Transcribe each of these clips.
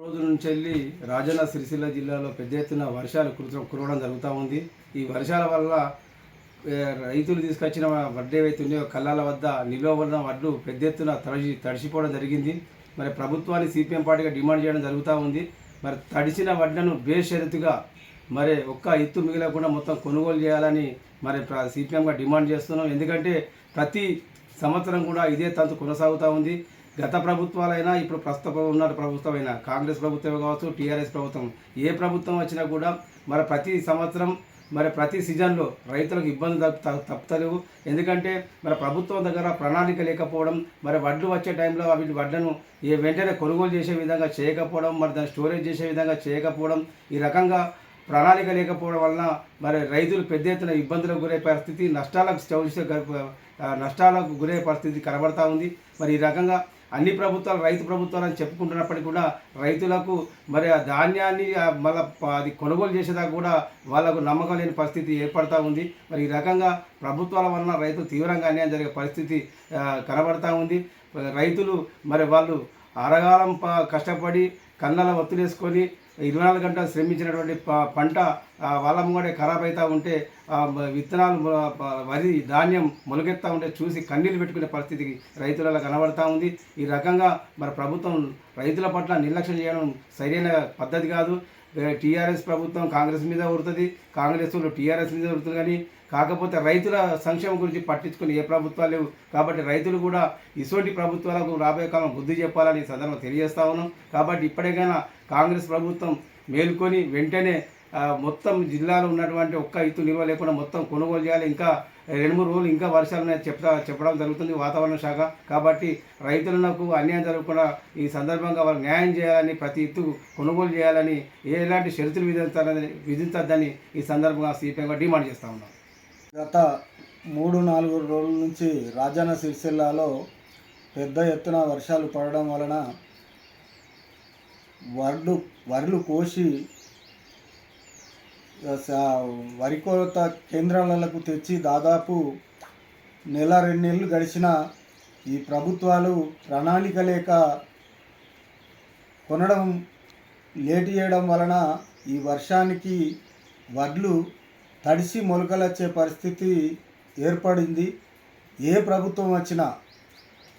రోజు నుంచి వెళ్ళి రాజన్న సిరిసిల్ల జిల్లాలో పెద్ద ఎత్తున వర్షాలు కురవడం జరుగుతూ ఉంది. ఈ వర్షాల వల్ల రైతులు తీసుకొచ్చిన వడ్లు ఏవైతే ఉన్నాయో కళ్ళాల వద్ద నిల్వ ఉన్న వడ్లు పెద్ద ఎత్తున తడిసిపోవడం జరిగింది. మరి ప్రభుత్వాన్ని సిపిఎం పార్టీగా డిమాండ్ చేయడం జరుగుతూ ఉంది. మరి తడిసిన వడ్లను బేషరతుగా మరి ఒక్క ఎత్తు మిగిలకుండా మొత్తం కొనుగోలు చేయాలని మరి సిపిఎంగా డిమాండ్ చేస్తున్నాం. ఎందుకంటే ప్రతి సంవత్సరం కూడా ఇదే తంతు కొనసాగుతూ ఉంది. గత ప్రభుత్వాలైనా ఇప్పుడు ప్రస్తుతం ఉన్న ప్రభుత్వమైనా కాంగ్రెస్ ప్రభుత్వం కావచ్చు, టీఆర్ఎస్ ప్రభుత్వం, ఏ ప్రభుత్వం వచ్చినా కూడా మరి ప్రతి సంవత్సరం మరి ప్రతి సీజన్లో రైతులకు ఇబ్బంది తప్పుతలేవు. ఎందుకంటే మరి ప్రభుత్వం దగ్గర ప్రణాళిక లేకపోవడం, మరి వడ్లు వచ్చే టైంలో వీటి వడ్లను వెంటనే కొనుగోలు చేసే విధంగా చేయకపోవడం, మరి దాన్ని స్టోరేజ్ చేసే విధంగా చేయకపోవడం, ఈ రకంగా ప్రణాళిక లేకపోవడం వలన మరి రైతులు పెద్ద ఎత్తున ఇబ్బందులకు గురే పరిస్థితి, నష్టాలకు గురే పరిస్థితి కనబడతా ఉంది. మరి ఈ రకంగా అన్ని ప్రభుత్వాలు రైతు ప్రభుత్వాలని చెప్పుకుంటున్నప్పటికీ కూడా రైతులకు మరి ఆ ధాన్యాన్ని మళ్ళీ అది కొనుగోలు చేసేదాకా కూడా వాళ్ళకు నమ్మకం లేని పరిస్థితి ఏర్పడతా ఉంది. మరి ఈ రకంగా ప్రభుత్వాల వలన రైతులు తీవ్రంగా అన్యాయం జరిగే పరిస్థితి కనబడతా ఉంది. రైతులు మరి వాళ్ళు అరగాలం కష్టపడి కళ్ళల ఒత్తులేసుకొని 24 గంటలు శ్రమించినటువంటి పంట వాళ్ళ ముంగడే ఖరాబ్ అవుతూ ఉంటే విత్తనాలు వరి ధాన్యం మొలకెత్తా ఉంటే చూసి కన్నీళ్ళు పెట్టుకునే పరిస్థితికి రైతులలో కనబడతా ఉంది. ఈ రకంగా మరి ప్రభుత్వం రైతుల పట్ల నిర్లక్ష్యం చేయడం సరైన పద్ధతి కాదు. టీఆర్ఎస్ ప్రభుత్వం కాంగ్రెస్ మీద ఉడుతుంది, కాంగ్రెస్ టీఆర్ఎస్ మీద ఉడుతుంది. కానీ కాకపోతే రైతుల సంక్షేమం గురించి పట్టించుకుని ఏ ప్రభుత్వాలు లేవు. కాబట్టి రైతులు కూడా ఇటువంటి ప్రభుత్వాలకు రాబోయే కాలం బుద్ధి చెప్పాలని సందర్భంగా తెలియజేస్తా ఉన్నాం. కాబట్టి ఇప్పటికైనా కాంగ్రెస్ ప్రభుత్వం మేల్కొని వెంటనే మొత్తం జిల్లాలో ఉన్నటువంటి ఒక్క ఇత్తు నిల్వ లేకుండా మొత్తం కొనుగోలు చేయాలి. ఇంకా 2-3 రోజులు ఇంకా వర్షాలు చెప్పడం జరుగుతుంది వాతావరణ శాఖ. కాబట్టి రైతులకు అన్యాయం జరగకుండా ఈ సందర్భంగా వాళ్ళు న్యాయం చేయాలని, ప్రతి ఇత్తు కొనుగోలు చేయాలని, ఎలాంటి షరతులు విధించద్దని ఈ సందర్భంగా సిపిఎంగా డిమాండ్ చేస్తూ ఉన్నాం. గత 3-4 రోజుల నుంచి రాజన్న సిరిసిల్లాలో పెద్ద ఎత్తున వర్షాలు పడడం వలన వడ్లు కోసి వరి కోత కేంద్రాలకు తెచ్చి దాదాపు 1-2 నెలలు గడిచిన ఈ ప్రభుత్వాలు ప్రణాళిక లేక కొనడం లేట్ చేయడం వలన ఈ వర్షానికి వడ్లు తడిసి మొలకలొచ్చే పరిస్థితి ఏర్పడింది. ఏ ప్రభుత్వం వచ్చినా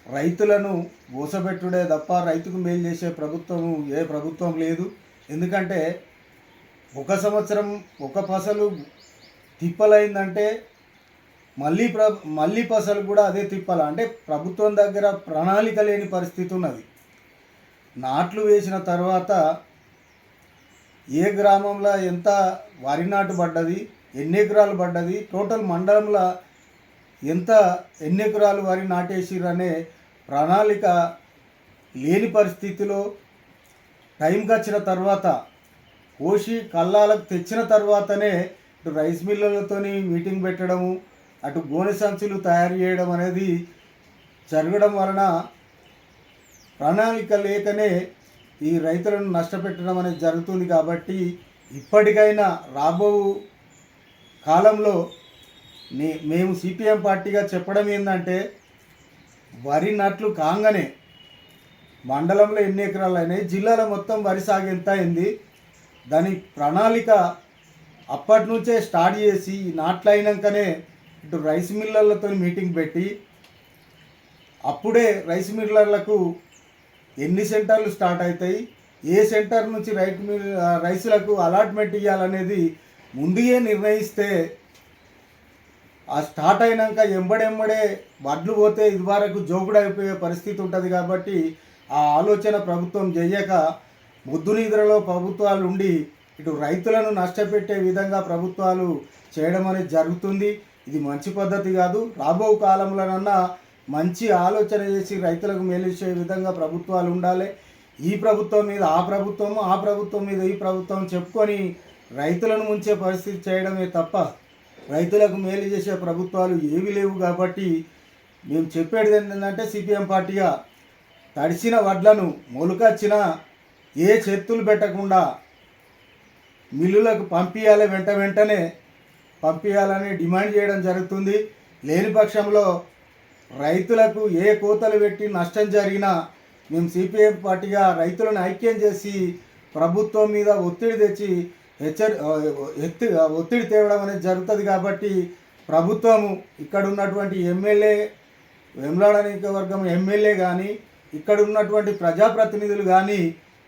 రైతులను మోసపెట్టుడే తప్ప రైతుకు మేలు చేసే ప్రభుత్వం ఏ ప్రభుత్వం లేదు. ఎందుకంటే ఒక సంవత్సరం ఒక పసలు తిప్పలైందంటే మళ్ళీ పసలు కూడా అదే తిప్పల. అంటే ప్రభుత్వం దగ్గర ప్రణాళిక లేని పరిస్థితి ఉన్నది. నాట్లు వేసిన తర్వాత ఏ గ్రామంలో ఎంత వరి నాటు పడ్డది, ఎన్ని ఎకరాలు పడ్డది, టోటల్ మండలంలో ఎన్ని ఎకరాలు వరి నాటేసిరనే ప్రణాళిక లేని పరిస్థితిలో టైంకి వచ్చిన తర్వాత కోసి కళ్ళాలకు తెచ్చిన తర్వాతనే ఇటు రైస్ మిల్లర్లతో మీటింగ్ పెట్టడము, అటు గోనె సంచులు తయారు చేయడం అనేది జరగడం వలన ప్రణాళిక లేకనే ఈ రైతులను నష్టపెట్టడం అనేది జరుగుతుంది. కాబట్టి ఇప్పటికైనా రాబో కాలంలో మేము సిపిఎం పార్టీగా చెప్పడం ఏంటంటే వరి నాట్లు కాగానే మండలంలో ఎన్ని ఎకరాలు అయినాయి, జిల్లాలో మొత్తం వరి సాగు ఎంత అయింది, దాని ప్రణాళిక అప్పటి నుంచే స్టార్ట్ చేసి నాట్లు అయినాకనే ఇటు రైస్ మిల్లర్లతో మీటింగ్ పెట్టి అప్పుడే రైస్ మిల్లర్లకు ఎన్ని సెంటర్లు స్టార్ట్ అవుతాయి, ఏ సెంటర్ నుంచి రైతులకు అలాట్మెంట్ ఇవ్వాలనేది ముందుగా నిర్ణయిస్తే ఆ స్టార్ట్ అయినాక ఎంబడెంబడే వడ్లు పోతే ఇదివరకు జోగుడైపోయే పరిస్థితి ఉంటుంది. కాబట్టి ఆ ఆలోచన ప్రభుత్వం చేయక ముద్దు నిద్రలో ప్రభుత్వాలు ఉండి ఇటు రైతులను నష్టపెట్టే విధంగా ప్రభుత్వాలు చేయడం అనేది జరుగుతుంది. ఇది మంచి పద్ధతి కాదు. రాబో కాలంలోనన్నా మంచి ఆలోచన చేసి రైతులకు మేలుచే విధంగా ప్రభుత్వాలు ఉండాలి. ఈ ప్రభుత్వం మీద ఆ ప్రభుత్వం, ఆ ప్రభుత్వం మీద ఈ ప్రభుత్వం చెప్పుకొని రైతులను ముంచే పరిస్థితి చేయడమే తప్ప రైతులకు మేలు చేసే ప్రభుత్వాలు ఏవి లేవు. కాబట్టి మేము చెప్పేది ఏంటంటే సిపిఎం పార్టీగా తడిసిన వడ్లను మొలకొచ్చిన ఏ చేతులు పెట్టకుండా మిల్లులకు పంపించాలి, వెంటనే పంపించాలని డిమాండ్ చేయడం జరుగుతుంది. లేని పక్షంలో రైతులకు ఏ కోతలు పెట్టి నష్టం జరిగినా మేము సిపిఎం పార్టీగా రైతులను ఐక్యం చేసి ప్రభుత్వం మీద ఒత్తిడి తెచ్చి ఒత్తిడి తేవడం అనేది జరుగుతుంది. కాబట్టి ప్రభుత్వము ఇక్కడ ఉన్నటువంటి ఎమ్మెల్యే వేములవాడ నియోజకవర్గం ఎమ్మెల్యే కానీ ఇక్కడ ఉన్నటువంటి ప్రజాప్రతినిధులు కానీ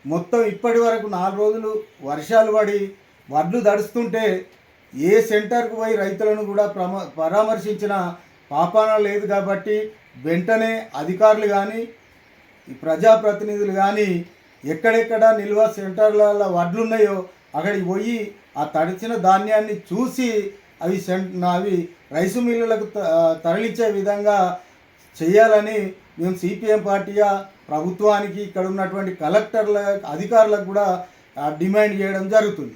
మొత్తం ఇప్పటి వరకు 4 రోజులు వర్షాలు పడి వడ్లు దడుస్తుంటే ఏ సెంటర్కు పోయి రైతులను కూడా పరామర్శించిన పాపాన లేదు. కాబట్టి వెంటనే అధికారులు కానీ ఈ ప్రజాప్రతినిధులు కానీ ఎక్కడెక్కడ నిల్వ సెంటర్ల వడ్లు ఉన్నాయో అక్కడికి పోయి ఆ తడిచిన ధాన్యాన్ని చూసి అవి రైసు మిల్లులకు తరలించే విధంగా చేయాలని మేము సిపిఎం పార్టీగా ప్రభుత్వానికి ఇక్కడ ఉన్నటువంటి కలెక్టర్ల అధికారులకు కూడా డిమాండ్ చేయడం జరుగుతుంది.